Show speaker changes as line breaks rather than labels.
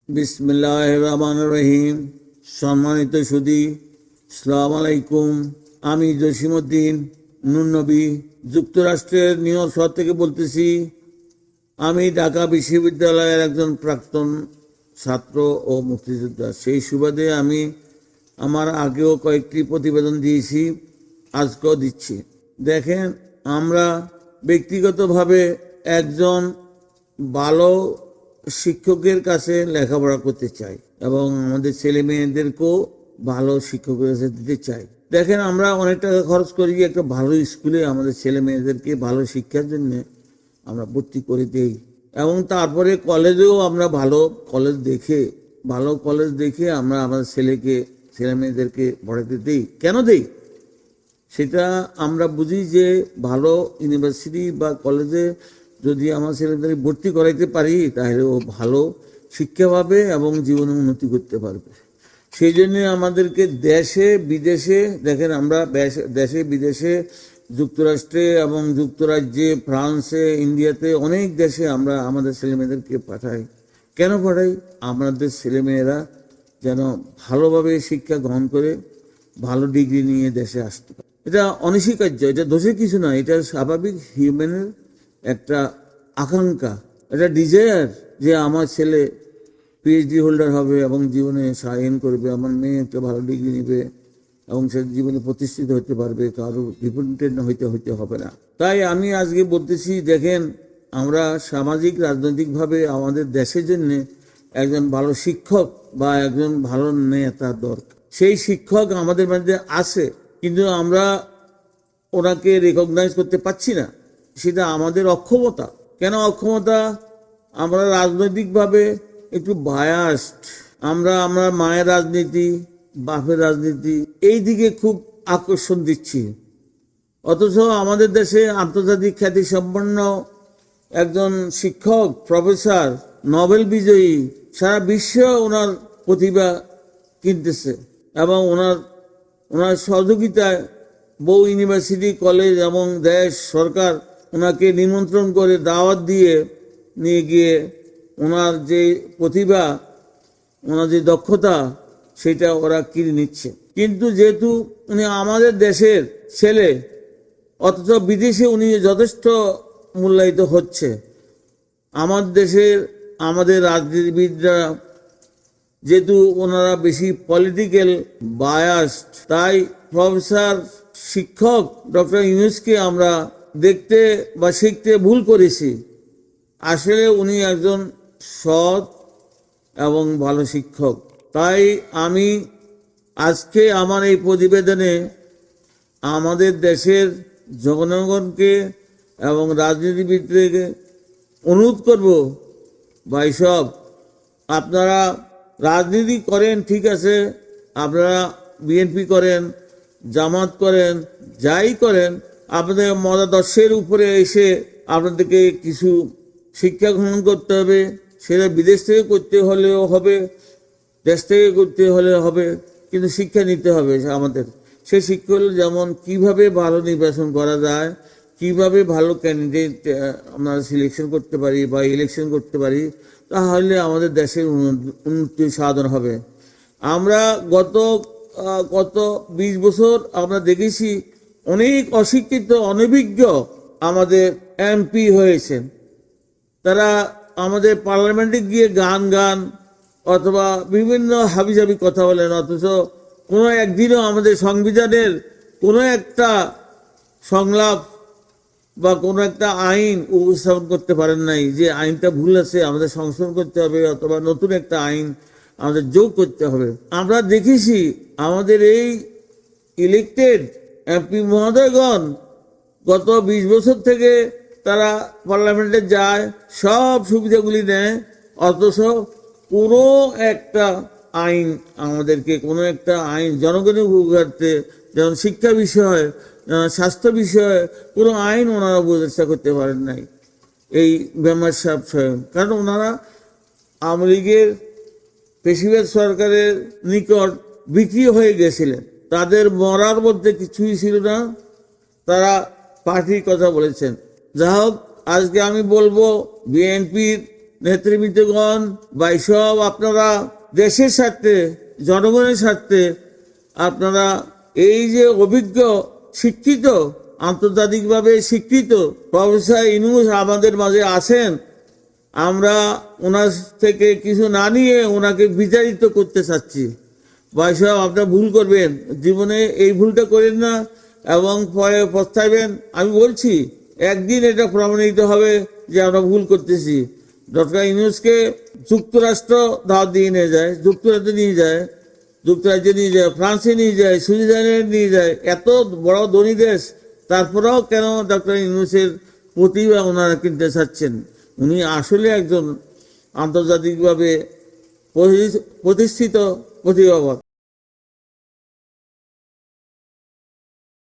বিসমিল্লাহির রহমানির রহিম। সম্মানিত সুধী, আসসালামু আলাইকুম। আমি জসিমউদ্দিন নুরনবী যুক্তরাষ্ট্রের নিউ ইয়র্ক শহর থেকে বলতেছি। আমি ঢাকা বিশ্ববিদ্যালয়ের একজন প্রাক্তন ছাত্র ও মুক্তিযোদ্ধা। সেই সুবাদে আমি আমার আগেও কয়েকটি প্রতিবেদন দিয়েছি, আজকেও দিচ্ছি। দেখেন, আমরা ব্যক্তিগতভাবে একজন ভালো শিক্ষকের কাছে লেখাপড়া করতে চাই এবং আমাদের ছেলে মেয়েদেরকেও ভালো শিক্ষকের কাছে দিতে চাই। দেখেন, আমরা অনেক টাকা খরচ করি একটা ভালো স্কুলে আমাদের ছেলে মেয়েদেরকে ভালো শিক্ষার জন্য আমরা ভর্তি করে দেই এবং তারপরে কলেজেও আমরা ভালো কলেজ দেখে আমরা আমাদের ছেলে মেয়েদেরকে পড়াতে দেই। কেন দেই সেটা আমরা বুঝি যে ভালো ইউনিভার্সিটি বা কলেজে যদি আমার ছেলেদের ভর্তি করাইতে পারি তাহলে ও ভালো শিক্ষা পাবে এবং জীবনে উন্নতি করতে পারবে। সেই জন্য আমাদেরকে দেশে বিদেশে, দেখেন আমরা দেশে বিদেশে যুক্তরাষ্ট্রে এবং যুক্তরাজ্যে, ফ্রান্সে, ইন্ডিয়াতে অনেক দেশে আমরা আমাদের ছেলেমেয়েদেরকে পাঠাই। কেন পাঠাই? আমাদের ছেলেমেয়েরা যেন ভালোভাবে শিক্ষা গ্রহণ করে ভালো ডিগ্রি নিয়ে দেশে আসতে পারে। এটা অনস্বীকার্য, এটা দোষের কিছু না, এটা স্বাভাবিক হিউম্যানের একটা আকাঙ্ক্ষা, এটা ডিজায়ার যে আমার ছেলে পিএইচডি হোল্ডার হবে এবং জীবনে সায়ন করবে, আমার মেয়ে একটা ভালো ডিগ্রি নেবে এবং সে জীবনে প্রতিষ্ঠিত হতে পারবে, কারো ডিপেন্ডেন্ট হইতে হবে না। তাই আমি আজকে বলতেছি, দেখেন, আমরা সামাজিক রাজনৈতিকভাবে আমাদের দেশের জন্য একজন ভালো শিক্ষক বা একজন ভালো নেতা দরকার। সেই শিক্ষক আমাদের মধ্যে আছে, কিন্তু আমরা ওনাকে রেকগনাইজ করতে পারছি না। সেটা আমাদের অক্ষমতা। কেন অক্ষমতা? আমরা রাজনৈতিকভাবে একটু বায়াসড। আমরা মায়ের রাজনীতি, বাপের রাজনীতি এই দিকে খুব আকর্ষণ দিচ্ছি। অথচ আমাদের দেশে আন্তর্জাতিক খ্যাতিসম্পন্ন একজন শিক্ষক, প্রফেসর, নোবেল বিজয়ী, সারা বিশ্ব ওনার প্রতিভা কিনতেছে এবং ওনার সহযোগিতায় বহু ইউনিভার্সিটি, কলেজ এবং দেশ সরকার ওনাকে নিমন্ত্রণ করে দাওয়াত দিয়ে নিয়ে গিয়ে ওনার যে প্রতিভা, ওনার যে দক্ষতা, সেটা ওরা কিনে নিচ্ছে। কিন্তু যেহেতু উনি আমাদের দেশের ছেলে, অথচ বিদেশে উনি যথেষ্ট মূল্যায়িত হচ্ছে। আমাদের রাজনীতিবিদরা যেহেতু ওনারা বেশি পলিটিক্যাল বায়াসড, তাই প্রফেসর, শিক্ষক ডক্টর ইউনূসকে আমরা দেখতে বা শিখতে ভুল করেছি। আসলে উনি একজন সৎ এবং ভালো শিক্ষক। তাই আমি আজকে আমার এই প্রতিবেদনে আমাদের দেশের জনগণকে এবং রাজনীতিবিদদেরকে অনুরোধ করব, ভাই সব, আপনারা রাজনীতি করেন, ঠিক আছে, আপনারা বিএনপি করেন, জামাত করেন, যাই করেন, আপনাদের মতাদর্শের উপরে এসে আপনাদেরকে কিছু শিক্ষা গ্রহণ করতে হবে। সেটা বিদেশ থেকে করতে হলেও হবে, দেশ থেকে করতে হলে হবে, কিন্তু শিক্ষা নিতে হবে আমাদের। সেই শিক্ষা হলো যেমন কিভাবে ভালো নির্বাচন করা যায়, কিভাবে ভালো ক্যান্ডিডেট আমরা সিলেকশন করতে পারি বা ইলেকশন করতে পারি, তাহলে আমাদের দেশের উন্নতি সাধন হবে। আমরা গত 20 বছর আমরা দেখেছি অনেক অশিক্ষিত, অনভিজ্ঞ আমাদের এমপি হয়েছেন। তারা আমাদের পার্লামেন্টে গিয়ে গান অথবা বিভিন্ন হাবিজাবি কথা বলেন, অথচ কোনো একদিনও আমাদের সংবিধানের কোনো একটা সংলাপ বা কোনো একটা আইন উপস্থাপন করতে পারেন নাই যে আইনটা ভুল আছে, আমাদের সংশোধন করতে হবে অথবা নতুন একটা আইন আমাদের যোগ করতে হবে। আমরা দেখেছি আমাদের এই ইলেক্টেড এমপি মহোদয়গণ গত 20 বছর থেকে তারা পার্লামেন্টে যায়, সব সুবিধাগুলি নেয়, অথচ কোনো একটা আইন জনগণের উপকারার্থে, যেমন শিক্ষা বিষয়, স্বাস্থ্য বিষয়ে কোনো আইন ওনারা উপদেষ্টা করতে পারেন নাই এই মেম্বারশিপ স্বয়ং। কারণ ওনারা আওয়ামী লীগের পেশিবাদ সরকারের নিকট বিক্রি হয়ে গেছিলেন। তাদের মরার মধ্যে কিছুই ছিল না, তারা পার্টির কথা বলেছেন। যা হোক, আজকে আমি বলবো বিএনপির নেতৃবৃন্দগণ বা এইসব আপনারা দেশের স্বার্থে জনগণের স্বার্থে আপনারা এই যে অভিজ্ঞ শিক্ষিত আন্তর্জাতিকভাবে স্বীকৃত প্রফেসর ইউনূস আমাদের মাঝে আছেন, আমরা ওনার থেকে কিছু না নিয়ে ওনাকে বিচারিত করতে চাচ্ছি। ভাই সাহেব, আপনারা ভুল করবেন, জীবনে এই ভুলটা করেন না এবং পরে পস্তাইবেন। আমি বলছি একদিন এটা প্রমাণিত হবে যে আমরা ভুল করতেছি। ডক্টর ইউনূসকে যুক্তরাষ্ট্র দাওয়াত দিয়ে নিয়ে যায়, যুক্তরাজ্যে নিয়ে যায়, ফ্রান্সে নিয়ে যায়, সুইজারল্যান্ড নিয়ে যায়, এত বড় ধনী দেশ, তারপরেও কেন ডক্টর ইউনূসের প্রতিভা ওনারা কিনতে চাচ্ছেন? উনি আসলে একজন আন্তর্জাতিকভাবে প্রতিষ্ঠিত প্রতিভাবান।